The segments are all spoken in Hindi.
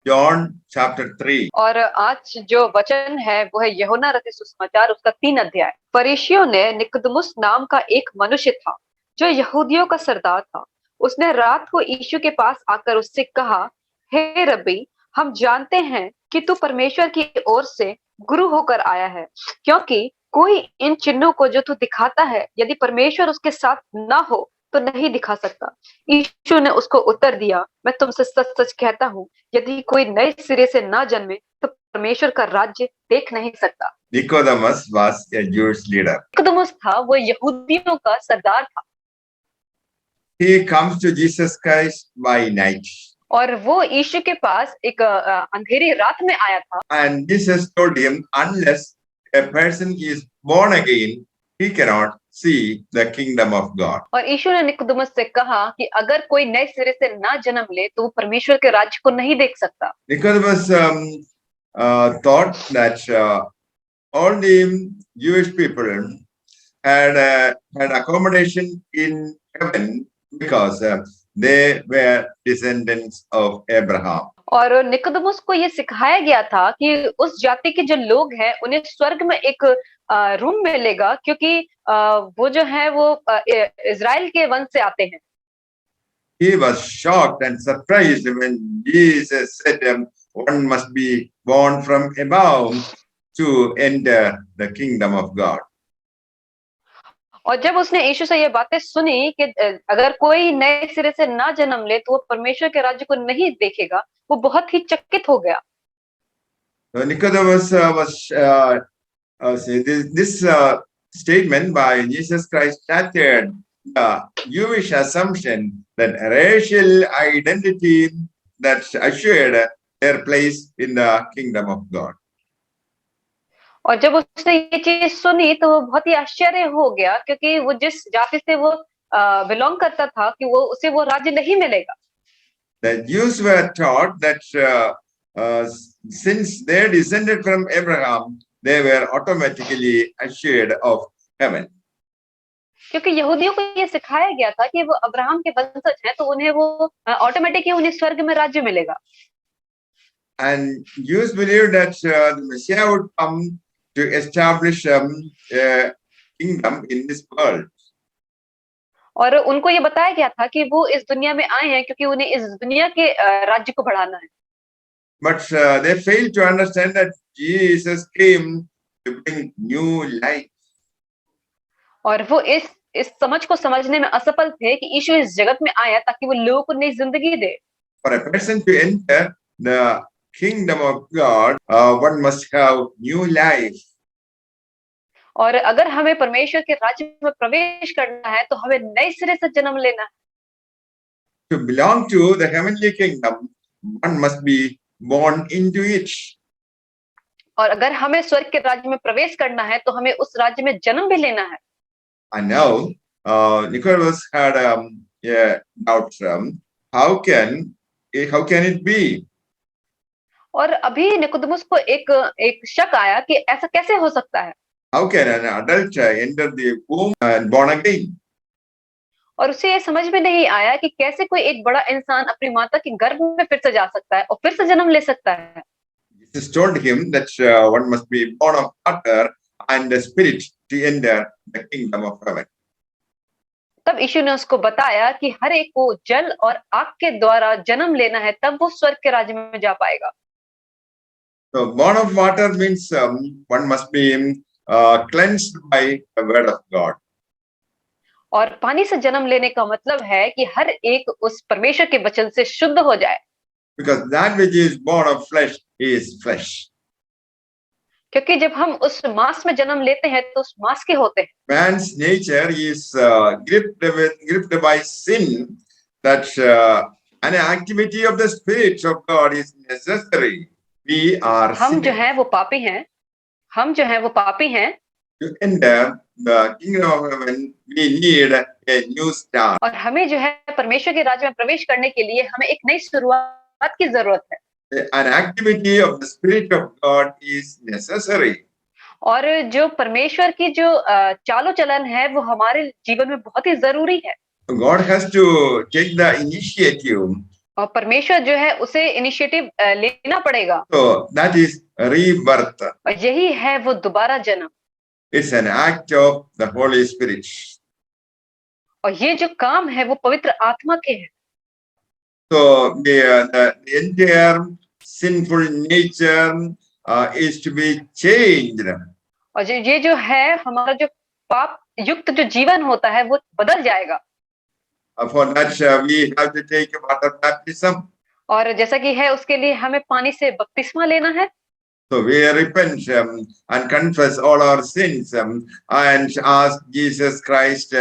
John chapter 3. और आज जो वचन है वो है यूहन्ना रचित सुसमाचार उसका 3 अध्याय। फरीशियों ने निकुदेमुस नाम का एक मनुष्य था जो यहूदियों का सरदार था। उसने रात को यीशु के पास आकर उससे कहा, हे रब्बी, हम जानते हैं कि तू परमेश्वर की ओर से गुरु होकर आया है, क्योंकि कोई इन चिन्हों को जो तू दिखाता है यदि परमेश्वर उसके साथ ना हो तो नहीं दिखा सकता। यीशु ने उसको उत्तर दिया, मैं तुमसे सच सच कहता हूँ, यदि कोई नए सिरे से ना जन्मे तो परमेश्वर का राज्य देख नहीं सकता। Nicodemus was a Jewish leader. Nicodemus था, वो यहूदियों का सरदार था He comes to Jesus Christ by night. और वो यीशु के पास एक अंधेरी रात में आया था। And Jesus told him, unless a person is born again, he cannot see the kingdom of God. और यीशु ने निकोदेमुस से कहा कि अगर कोई नए सिरे से ना जन्म ले तो वो परमेश्वर के राज्य को नहीं देख सकता। Nicodemus thought that all the Jewish people had accommodation in heaven because they were descendants of Abraham. और निकोदेमुस को ये सिखाया गया था कि उस जाति के जो लोग हैं उन्हें स्वर्ग में एक रूम मिलेगा, क्योंकि वो जो है वो इज़राइल के वंश से आते हैं। He was shocked and surprised when Jesus said, one must be born from above to enter the kingdom of God. और जब उसने यीशु से ये बातें सुनी कि अगर कोई नए सिरे से ना जन्म ले तो वो परमेश्वर के राज्य को नहीं देखेगा, वो बहुत ही चकित हो गया। So Nicodemus this statement by Jesus Christ shattered the Jewish assumption that racial identity that assured their place in the kingdom of God. और जब उसने ये चीज सुनी तो वो बहुत ही आश्चर्य हो गया, क्योंकि वो जिस जाति से वो बिलोंग करता था कि वो उसे वो राज्य नहीं मिलेगा। The Jews were taught that since they descended from Abraham, they were automatically assured of heaven. क्योंकि यहूदियों को ये सिखाया गया था कि वो अब्राहम के वंशज हैं, तो उन्हें वो ऑटोमेटिक ही उन्हें स्वर्ग में राज्य मिलेगा। And Jews believed that the Messiah would come to establish a kingdom in this world. और उनको ये बताया गया था कि वो इस दुनिया में आए हैं क्योंकि उन्हें इस दुनिया के राज्य को बढ़ाना है। But they failed to understand that Jesus came to bring new life. और वो इस समझ को समझने में असफल थे कि यीशु इस जगत में आया ताकि वो लोगों को नई जिंदगी दे। For a person to enter the kingdom of God, one must have new life. और अगर हमें परमेश्वर के राज्य में प्रवेश करना है तो हमें नए सिरे से जन्म लेना है। To belong to the heavenly kingdom, one must be born into it. और अगर हमें स्वर्ग के राज्य में प्रवेश करना है तो हमें उस राज्य में जन्म भी लेना है। And now Nicodemus had a doubt: how can it be? और अभी निकोदेमुस को एक शक आया कि ऐसा कैसे हो सकता है। How can an adult enter the womb and born again? और उसे ये समझ में नहीं आया कि कैसे कोई एक बड़ा इंसान अपनी माता के गर्भ में फिर से जा सकता है और फिर से जन्म ले सकता है। Jesus told him that one must be born of water and the spirit to enter the kingdom of heaven. तब यीशु ने उसको बताया कि हर एक को जल और आग के द्वारा जन्म लेना है, तब वो स्वर्ग के राज्य में जा पाएगा। So born of water means one must be cleansed by the word of God. और पानी से जन्म लेने का मतलब है कि हर एक उस परमेश्वर के वचन से शुद्ध हो जाए। Because that which is born of flesh is flesh. क्योंकि जब हम उस मांस में जन्म लेते हैं तो उस मांस के होते हैं। Man's nature is gripped by sin, that an activity of the Spirit of God is necessary. We are हम जो है वो पापी हैं। To enter the kingdom of heaven, we need a new start. और हमें जो है परमेश्वर के राज्य में प्रवेश करने के लिए हमें एक नई शुरुआत की जरूरत है। An activity of the Spirit of God is necessary. और जो परमेश्वर की जो चालो चलन है वो हमारे जीवन में बहुत ही जरूरी है। God has to take the initiative और परमेश्वर जो है उसे इनिशिएटिव लेना पड़ेगा, So that is rebirth. और यही है वो दोबारा जन्म। It's an act of the Holy Spirit. और ये जो काम है वो पवित्र आत्मा के हैं। So the entire sinful nature is to be changed. और ये जो है हमारा जो पाप युक्त जो जीवन होता है वो बदल जाएगा। For that we have to take water baptism. और जैसा कि है उसके लिए हमें पानी से बपतिस्मा लेना है। So we repent and confess all our sins and ask Jesus Christ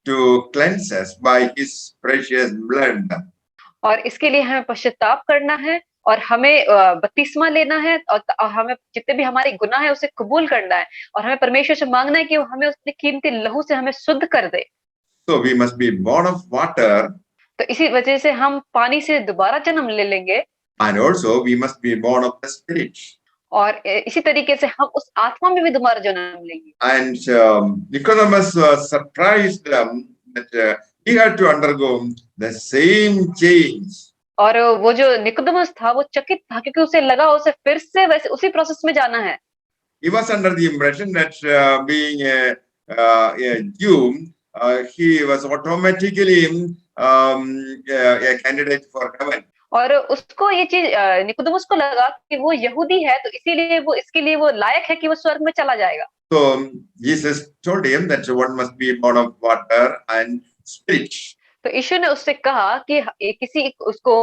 to cleanse us by his precious blood. और इसके लिए हमें पश्चाताप करना है और हमें बपतिस्मा लेना है, और हमें जितने भी हमारे गुनाह है उसे कबूल करना है, और हमें परमेश्वर से मांगना है कि वो हमें उसके कीमती लहू से हमें शुद्ध कर दे। So we must be born of water, तो इसी वजह से हम पानी से दोबारा जन्म ले लेंगे, and also we must be born of the Spirit. और इसी तरीके से हम उस आत्मा में भी दोबारा जन्म लेंगे। And Nicodemus was surprised that he had to undergo the same change. और वो जो निकोदेमुस था वो चकित था, क्योंकि उसे लगा उसे फिर से वैसे उसी प्रोसेस में जाना है। He was under the impression that being a Jew, he was automatically a candidate for heaven. और उसको ये चीज निकोदेमुस को लगा कि वो यहूदी है तो इसीलिए वो इसके लिए वो लायक है कि वो स्वर्ग में चला जाएगा। So Jesus told him that one must be born of water and spirit. तो यीशु ने उससे कहा कि किसी उसको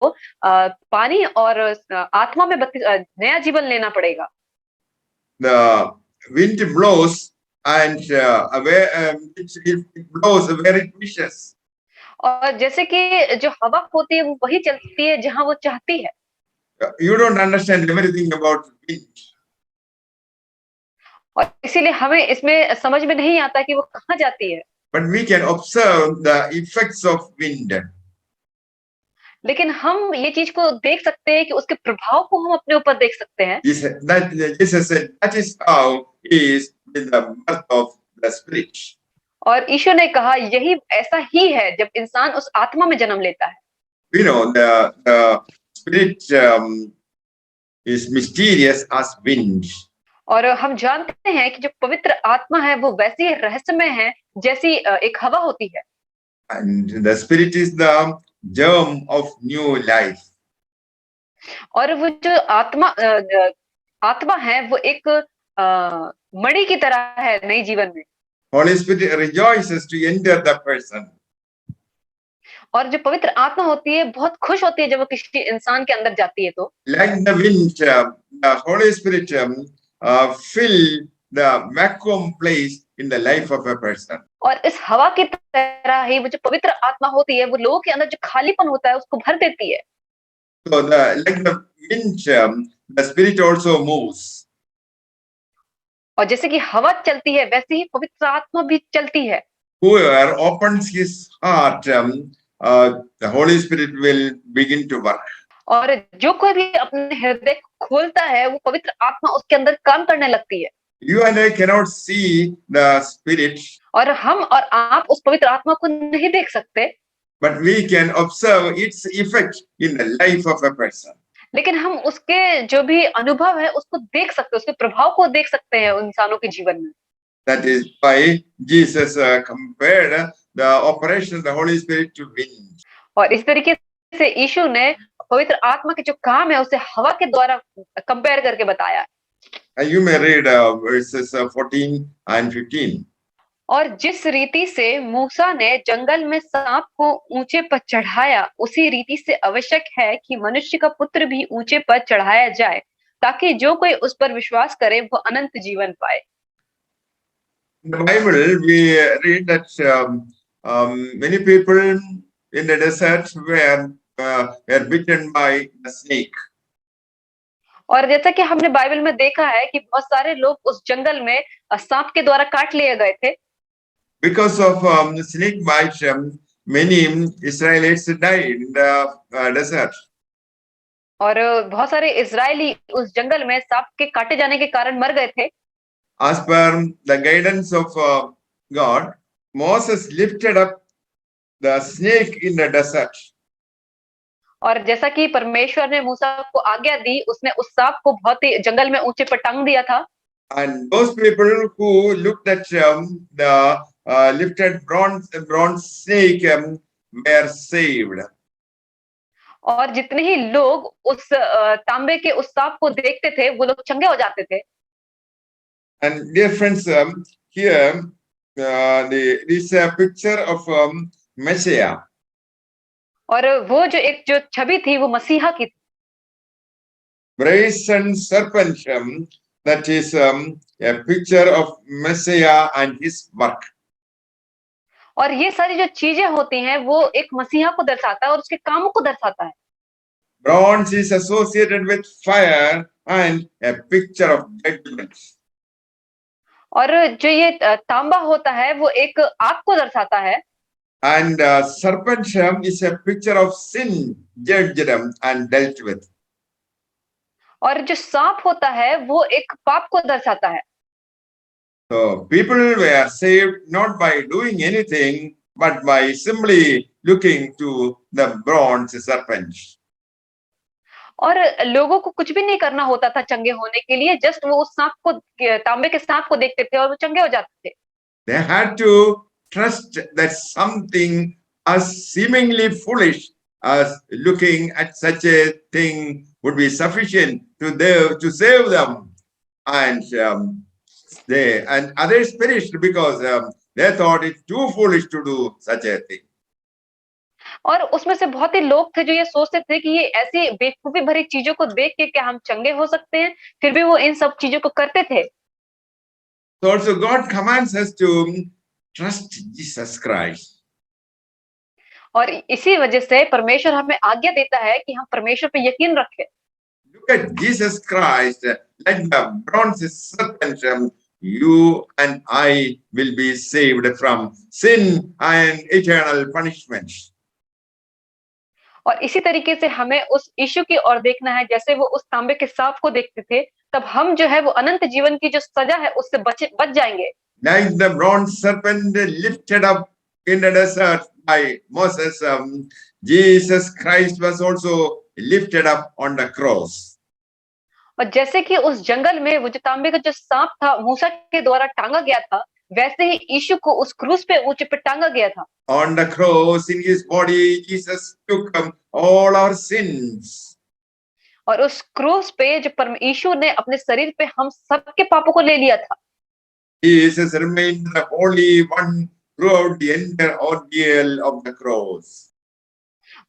पानी और आत्मा में नया जीवन लेना पड़ेगा। The wind blows and it blows where it wishes. और जैसे कि जो हवा होती है वो वही चलती है जहां वो चाहती है। You don't understand everything about wind. और इसीलिए हमें इसमें समझ में नहीं आता कि वो कहाँ जाती है। But we can observe the effects of wind. लेकिन हम ये चीज को देख सकते हैं कि उसके प्रभाव को हम अपने ऊपर देख सकते हैं। Jesus said that is how is with the birth of the spirit. और ईश्वर ने कहा यही ऐसा ही है जब इंसान उस आत्मा में जन्म लेता है। We know the spirit is mysterious as wind. और हम जानते हैं कि जो पवित्र आत्मा है वो वैसी रहस्यमय है जैसी एक हवा होती है। And the spirit is the germ of new life. और वो जो आत्मा है वो एक मणि की तरह है नई जीवन में। Holy Spirit rejoices to enter the person. और जो पवित्र आत्मा होती है बहुत खुश होती है जब वो किसी इंसान के अंदर जाती है। तो Like the wind, the Holy Spirit fill the vacuum place in the life of a person. और इस हवा की तरह ही वो जो पवित्र आत्मा होती है वो लोगों के अंदर जो खालीपन होता है उसको भर देती है। So like the wind, the spirit also moves. और जैसे कि हवा चलती है वैसे ही पवित्र आत्मा भी चलती है। Whoever opens his heart, the Holy Spirit will begin to work. और जो कोई भी अपने हृदय को खोलता है वो पवित्र आत्मा उसके अंदर काम करने लगती है। You and I cannot see the spirit, और हम और आप उस पवित्र आत्मा को नहीं देख सकते, but we can observe its effect in the life of a person. लेकिन हम उसके जो भी अनुभव है उसको देख सकते हैं, उसके प्रभाव को देख सकते हैं इंसानों के जीवन में। That is why Jesus compared the operation of the Holy Spirit to wind. और इस तरीके से यीशु ने पवित्र आत्मा के जो काम है उसे हवा के द्वारा कंपेयर करके बताया। You may read verses 14 and 15. और जिस रीति से मूसा ने जंगल में सांप को ऊंचे पर चढ़ाया उसी रीति से आवश्यक है कि मनुष्य का पुत्र भी ऊंचे पर चढ़ाया जाए ताकि जो कोई उस पर विश्वास करे वो अनंत जीवन पाए। In the Bible, we read that many people in the desert were bitten by a snake. और जैसा कि हमने बाइबल में देखा है कि बहुत सारे लोग उस जंगल में सांप के द्वारा काट लिए गए थे। Because of snake bite, many Israelites died in the desert. और बहुत सारे इजरायली उस जंगल में सांप के काटे जाने के कारण मर गए थे। As per the guidance of God, Moses lifted up the snake in the desert. और जैसा कि परमेश्वर ने मूसा को आज्ञा दी, उसने उस सांप को बहुत ही जंगल में ऊंचे पर टांग दिया था। And those people who looked at the lifted bronze snake were saved. और जितने ही लोग उस तांबे के उस सांप को देखते थे, वो लोग चंगे हो जाते थे। And dear friends, here this a picture of Messiah. और वो जो छवि थी वो मसीहा की थी। Brazen serpent, that is a picture of Messiah and his work. और ये सारी जो चीजें होती हैं वो एक मसीहा को दर्शाता है और उसके कामों को दर्शाता है। Bronze is associated with fire and a picture of judgment. और जो ये तांबा होता है वो एक आग को दर्शाता है। And serpent is a picture of sin, judged and dealt with. और जो सांप होता है वो एक पाप को दर्शाता है। So people were saved not by doing anything, but by simply looking to the bronze serpent. और लोगों को कुछ भी नहीं करना होता था चंगे होने के लिए, जस्ट वो उस सांप को, तांबे के सांप को देखते थे और वो चंगे हो जाते थे। They had to trust that something as seemingly foolish as looking at such a thing would be sufficient to save them, and others perished because they thought it too foolish to do such a thing. और उसमें से बहुत ही लोग थे जो ये सोचते थे कि ये ऐसी बेवकूफी भरी चीजों को देख के क्या हम चंगे हो सकते हैं, फिर भी वो इन सब चीजों को करते थे। So also God commands us to trust Jesus Christ. और इसी वजह से परमेश्वर हमें आज्ञा देता है कि हम परमेश्वर पे यकीन रखें। Look at Jesus Christ, like the bronze serpent, you and I will be saved from sin and eternal punishment. और इसी तरीके से हमें उस यीशु की ओर देखना है, जैसे वो उस तांबे के सांप को देखते थे, तब हम जो है वो अनंत जीवन की जो सजा है उससे बच जाएंगे। Like the bronze serpent lifted up in the desert by Moses, Jesus Christ was also lifted up on the cross. और जैसे कि उस जंगल में वो जो तांबे का जो सांप था मूसा के द्वारा टांगा गया था, वैसे ही यीशु को उस क्रूस पे ऊंचे पे टांगा गया था। On the cross, in his body, Jesus took all our sins. और उस क्रूस पे जो यीशु ने अपने शरीर पे हम सबके पापों को ले लिया था। Jesus remained the Holy One throughout the entire ordeal of the cross.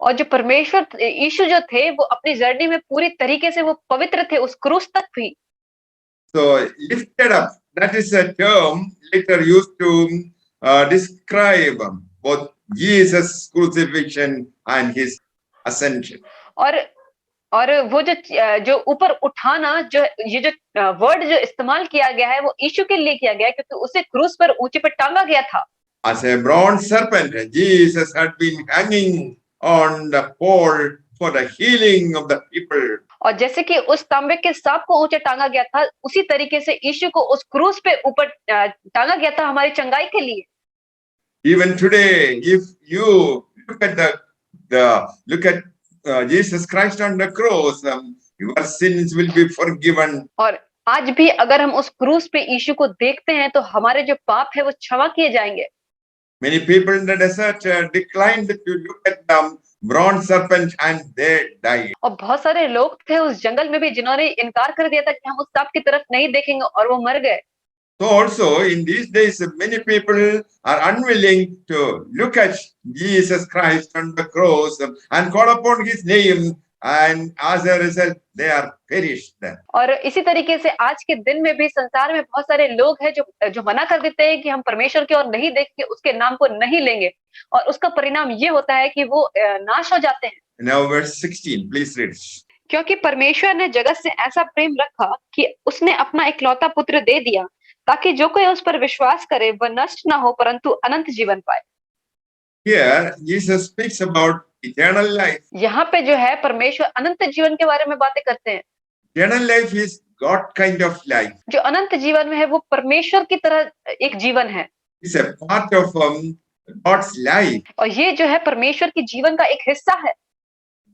और जो परमेश्वर यीशु जो थे वो अपनी जर्नी में पूरी तरीके से वो पवित्र थे उस क्रूस तक भी। So lifted up, that is a term later used to describe both Jesus' crucifixion and his ascension. और वो जो ऊपर उठाना, जो ये जो वर्ड जो इस्तेमाल किया गया है वो यीशु के लिए किया गया है, क्योंकि उसे क्रूस पर ऊंचे पर टांगा गया था। As a bronze serpent, Jesus had been hanging on the pole for the healing of the people. और जैसे कि उस तांबे के सांप को ऊंचे टांगा गया था, उसी तरीके से यीशु को उस क्रूस पे ऊपर टांगा गया था हमारी चंगाई के लिए। Even today, if you look at Jesus Christ on the cross, your sins will be forgiven. और आज भी अगर हम उस क्रूस पे यीशु को देखते हैं तो हमारे जो पाप है वो क्षमा किए जाएंगे। Many people in the desert declined to look at the bronze serpent and they died. और बहुत सारे लोग थे उस जंगल में भी जिन्होंने इनकार कर दिया था कि हम उस सांप की तरफ नहीं देखेंगे, और वो मर गए। So also in these days, many people are unwilling to look at Jesus Christ on the cross and call upon his name, and as a result, they are perished. और इसी तरीके से आज के दिन में भी संसार में बहुत सारे लोग हैं जो मना कर देते हैं कि हम परमेश्वर की ओर नहीं देखेंगे, उसके नाम को नहीं लेंगे, और उसका परिणाम ये होता है कि वो नाश हो जाते हैं। Now verse 16, please read. क्योंकि परमेश्वर ने जगत से ऐसा प्रेम रखा कि उसने अपना इकलौता पुत्र दे दिया, ताकि जो कोई उस पर विश्वास करे वह नष्ट ना हो परंतु अनंत जीवन पाए। Here Jesus speaks about eternal life. यहाँ पे जो है परमेश्वर अनंत जीवन के बारे में बातें करते हैं। Eternal life is God kind of life. जो अनंत जीवन में है वो परमेश्वर की तरह एक जीवन है। It's a part of God's life. और ये जो है परमेश्वर की जीवन का एक हिस्सा है।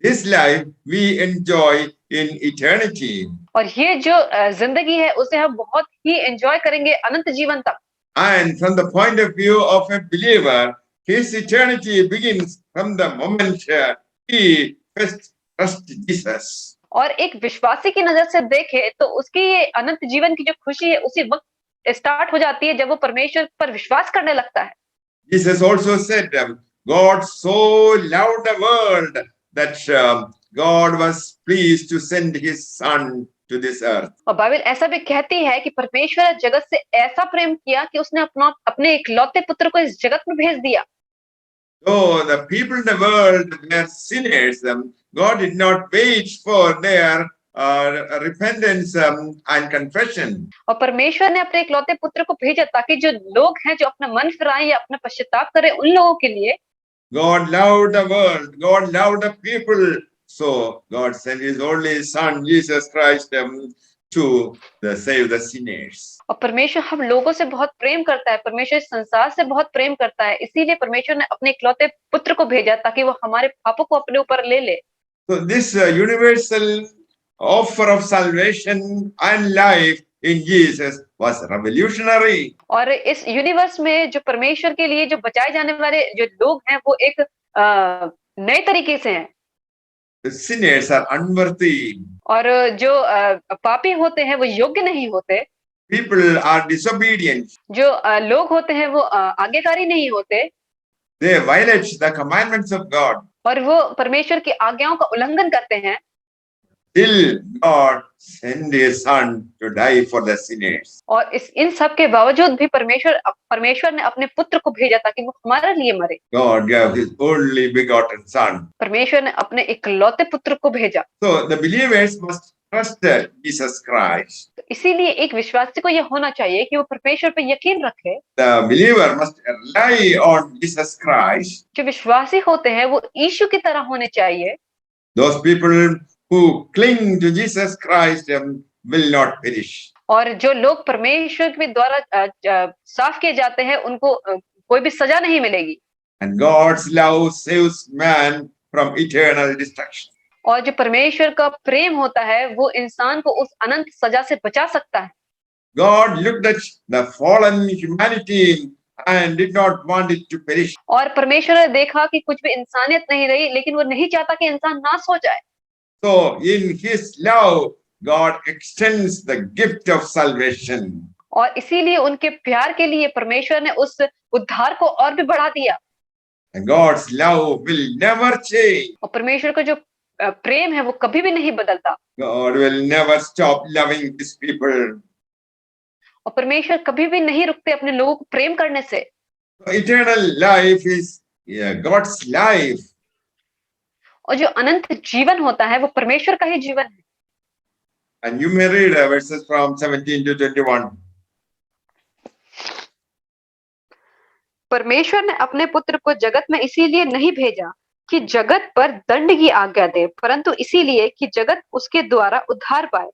This life we enjoy in eternity. और ये जो जिंदगी है उसे हम बहुत ही एंजॉय करेंगे अनंत जीवन तक। And from the point of view of a believer, his eternity begins from the moment he first trusts Jesus. और एक विश्वासी की नजर से देखे तो उसकी ये अनंत जीवन की जो खुशी है उसी वक्त स्टार्ट हो जाती है जब वो परमेश्वर पर विश्वास करने लगता है। Jesus also said, God so loved the world that God was pleased to send his son to this earth. और बाइबल ऐसा भी कहती है कि परमेश्वर ने जगत से ऐसा प्रेम किया कि उसने अपने इकलौते पुत्र को इस जगत में भेज दिया। So the people in the world were sinners. God did not wait for their repentance and confession. और परमेश्वर ने अपने इकलौते पुत्र को भेजा ताकि जो लोग हैं जो अपना मन फिराएं या अपना पश्चाताप करें उन लोगों के लिए। God loved the world. God loved the people. So God sent his only son, Jesus Christ, to save the sinners. और परमेश्वर हम लोगों से बहुत प्रेम करता है, परमेश्वर इस संसार से बहुत प्रेम करता है, इसीलिए परमेश्वर ने अपने इकलौते पुत्र को भेजा ताकि वो हमारे पापों को अपने ऊपर ले ले। So this universal offer of salvation and life in Jesus was revolutionary. और इस यूनिवर्स में जो परमेश्वर के लिए जो बचाए जाने वाले जो लोग हैं वो एक नए तरीके से हैं। The sinners are unworthy. और जो पापी होते हैं वो योग्य नहीं होते। People are disobedient. जो लोग होते हैं वो आज्ञाकारी नहीं होते। They violate the commandments of God. और वो परमेश्वर की आज्ञाओं का उल्लंघन करते हैं। Till God sent his son to die for the sinners. और इन सब के बावजूद भी परमेश्वर ने अपने पुत्र को भेजा ताकि वो हमारे लिए मरे। God gave his only begotten son. परमेश्वर ने अपने इकलौते पुत्र को भेजा। So the believers must trust Jesus Christ. तो इसीलिए एक विश्वासी को यह होना चाहिए कि वो परमेश्वर पर यकीन रखे। The believer must rely on Jesus Christ. जो विश्वासी होते हैं वो यीशु की तरह होने चाहिए। Those people who cling to Jesus Christ will not perish. और जो लोग परमेश्वर के द्वारा साफ किए जाते हैं उनको कोई भी सजा नहीं मिलेगी। And God's love saves man from eternal destruction. और जो परमेश्वर का प्रेम होता है वो इंसान को उस अनंत सजा से बचा सकता है। God looked at the fallen humanity and did not want it to perish. और परमेश्वर ने देखा कि कुछ भी इंसानियत नहीं रही, लेकिन वो नहीं चाहता कि इंसान नाश हो जाए। So in his love, God extends the gift of salvation. और इसीलिए उनके प्यार के लिए परमेश्वर ने उस उद्धार को और भी बढ़ा दिया। And God's love will never change. और परमेश्वर का जो प्रेम है वो कभी भी नहीं बदलता। God will never stop loving his people. और परमेश्वर कभी भी नहीं रुकते अपने लोगों को प्रेम करने से। Eternal life is God's life. और जो अनंत जीवन होता है वो परमेश्वर का ही जीवन है। And you may read verses from 17 to 21. परमेश्वर ने अपने पुत्र को जगत में इसीलिए नहीं भेजा कि जगत पर दंड की आज्ञा दे, परंतु इसीलिए कि जगत उसके द्वारा उद्धार पाए।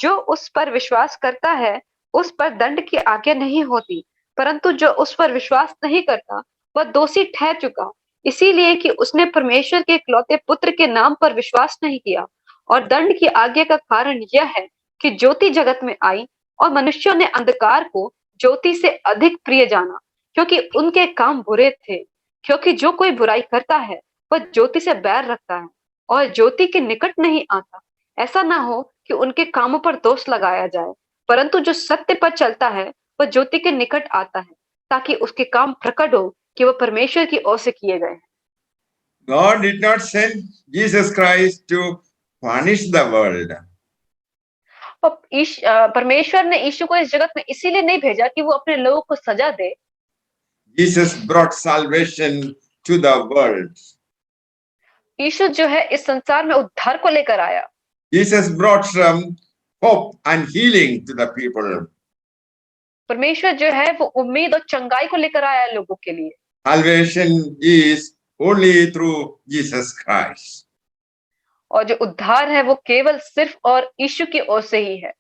जो उस पर विश्वास करता है उस पर दंड की आज्ञा नहीं होती, परंतु जो उस पर विश्वास नहीं करता वह दोषी ठहर चुका, इसीलिए कि उसने परमेश्वर के इकलौते पुत्र के नाम पर विश्वास नहीं किया। और दंड की आज्ञा का कारण यह है कि ज्योति जगत में आई और मनुष्यों ने अंधकार को ज्योति से अधिक प्रिय जाना, क्योंकि उनके काम बुरे थे। क्योंकि जो कोई बुराई करता है वह ज्योति से बैर रखता है और ज्योति के निकट नहीं आता, ऐसा ना हो कि उनके कामों पर दोष लगाया जाए। परंतु जो सत्य पर चलता है वह ज्योति के निकट आता है, ताकि उसके काम प्रकट हो कि वह परमेश्वर की ओर से किए गए हैं। God did not send Jesus Christ to punish the world. और परमेश्वर ने यीशु को इस जगत में इसीलिए नहीं भेजा कि वो अपने लोगों को सजा दे। Jesus brought salvation to the world. यीशु जो है इस संसार में उद्धार को लेकर आया। Jesus brought some hope and healing to the people. परमेश्वर जो है वो उम्मीद और चंगाई को लेकर आया लोगों के लिए। Salvation is only through Jesus Christ. और जो उद्धार है वो केवल सिर्फ और यीशु की ओर से ही है।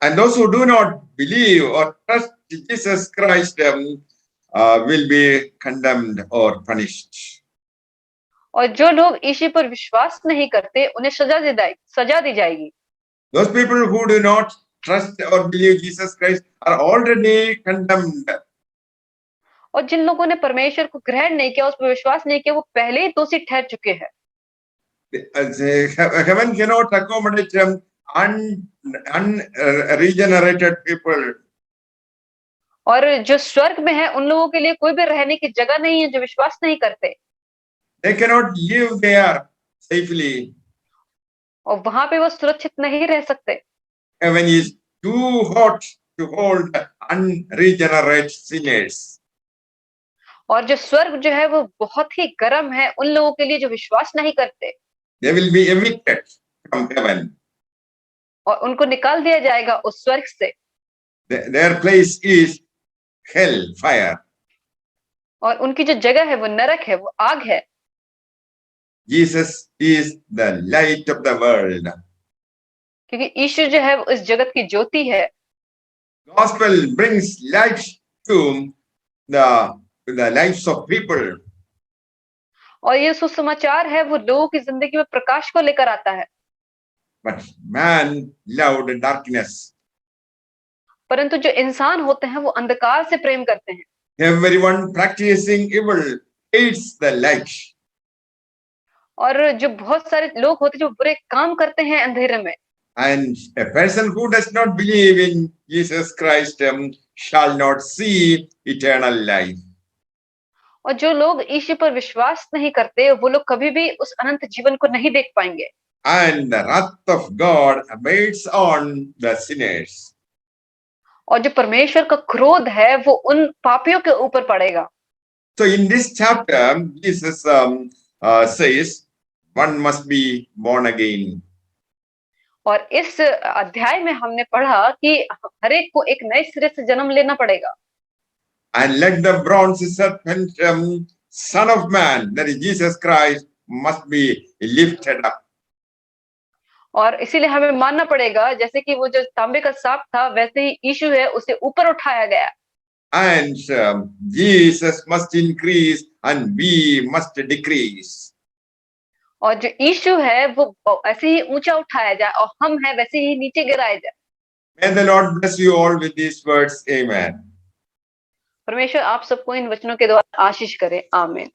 And those who do not believe or trust Jesus Christ will be condemned or punished. और जो लोग यीशु पर विश्वास नहीं करते उन्हें सजा दी जाएगी। Those people who do not trust or believe Jesus Christ are already condemned. और जिन लोगों ने परमेश्वर को ग्रहण नहीं किया, उस पर विश्वास नहीं किया, वो पहले ही दोषी ठहर चुके हैं। Heaven cannot accommodate unregenerated people. और जो स्वर्ग में है उन लोगों के लिए कोई भी रहने की जगह नहीं है जो विश्वास नहीं करते, They cannot live there safely. और वहां पे वो सुरक्षित नहीं रह सकते। Heaven is too hot to hold unregenerate sinners. और जो स्वर्ग जो है वो बहुत ही गर्म है उन लोगों के लिए जो विश्वास नहीं करते, They will be evicted from heaven. और उनको निकाल दिया जाएगा उस स्वर्ग से। Their place is hell, fire. और उनकी जो जगह है वो नरक है, वो आग है। Jesus is the light of the world. क्योंकि यीशु जो है वो इस जगत की ज्योति है। Gospel brings light to the lives of people. और ये सुसमाचार है वो लोगों की जिंदगी में प्रकाश को लेकर आता है। But man loved darkness. परंतु जो इंसान होते हैं वो अंधकार से प्रेम करते हैं। Everyone practicing evil hates the light. और जो बहुत सारे लोग होते हैं जो बुरे काम करते हैं अंधेरे में। And a person who does not believe in Jesus Christ shall not see eternal life. और जो लोग यीशु पर विश्वास नहीं करते वो लोग कभी भी उस अनंत जीवन को नहीं देख पाएंगे। And the wrath of God abates on the sinners. और जो परमेश्वर का क्रोध है वो उन पापियों के ऊपर पड़ेगा। So in this chapter, Jesus says one must be born again. और इस अध्याय में हमने पढ़ा कि हर एक को एक नए सिरे से जन्म लेना पड़ेगा। And let the bronze serpent, Son of Man, that is Jesus Christ, must be lifted up. और इसीलिए हमें मानना पड़ेगा जैसे कि वो जो तांबे का सांप था वैसे ही यीशु है उसे ऊपर उठाया गया। And Jesus must increase and we must decrease. और जो यीशु है वो ऐसे ही ऊंचा उठाया जाए और हम है वैसे ही नीचे गिराए जाए। May the Lord bless you all with these words. Amen. परमेश्वर आप सबको इन वचनों के द्वारा आशीष करे। आमीन।